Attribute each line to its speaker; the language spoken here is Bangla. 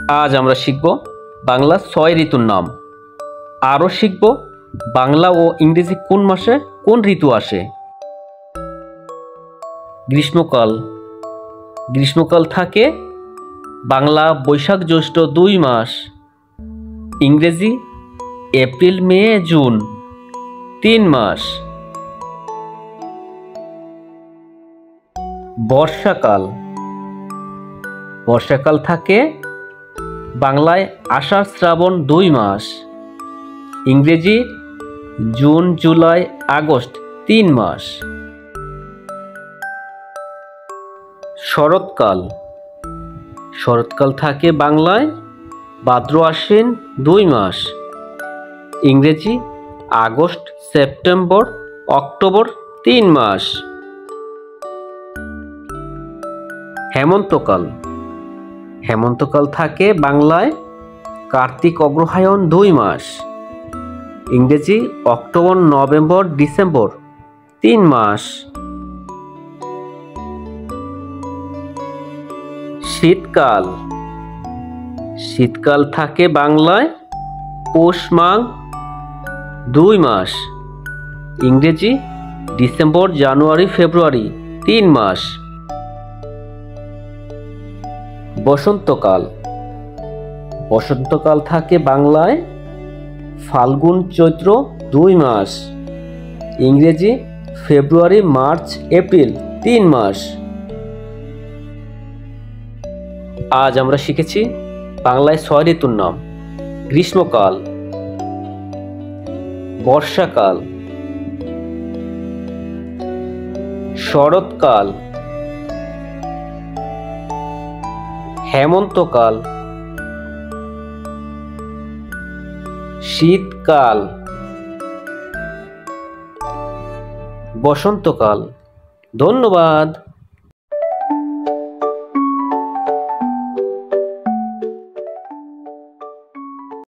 Speaker 1: আজ আমরা শিখব বাংলা ৬ ঋতুর নাম। আরও শিখব বাংলা ও ইংরেজি কোন মাসে কোন ঋতু আসে। গ্রীষ্মকাল। গ্রীষ্মকাল থাকে বাংলা বৈশাখ জ্যৈষ্ঠ ২ মাস, ইংরেজি এপ্রিল মে জুন ৩ মাস। বর্ষাকাল। বর্ষাকাল থাকে বাংলায় আষাঢ় শ্রাবণ ২ মাস, ইংরেজি জুন জুলাই আগস্ট ৩ মাস। শরৎকাল। শরৎকাল থাকে বাংলায় ভাদ্র আশ্বিন ২ মাস, ইংরেজি আগস্ট সেপ্টেম্বর অক্টোবর ৩ মাস। হেমন্তকাল। হেমন্তকাল থাকে বাংলায় কার্তিক অগ্রহায়ণ ২ মাস, ইংরেজি অক্টোবর নভেম্বর ডিসেম্বর ৩ মাস। শীতকাল। শীতকাল থাকে বাংলায় পৌষ মাঘ ২ মাস, ইংরেজি ডিসেম্বর জানুয়ারি ফেব্রুয়ারি ৩ মাস। বসন্তকাল। বসন্তকাল থাকে বাংলায় ফাল্গুন চৈত্র ২ মাস, ইংরেজি ফেব্রুয়ারি মার্চ এপ্রিল ৩ মাস। আজ আমরা শিখেছি বাংলায় ৬ ঋতুর নাম। গ্রীষ্মকাল, বর্ষাকাল, শরৎকাল, হেমন্তকাল, শীতকাল, বসন্তকাল। ধন্যবাদ।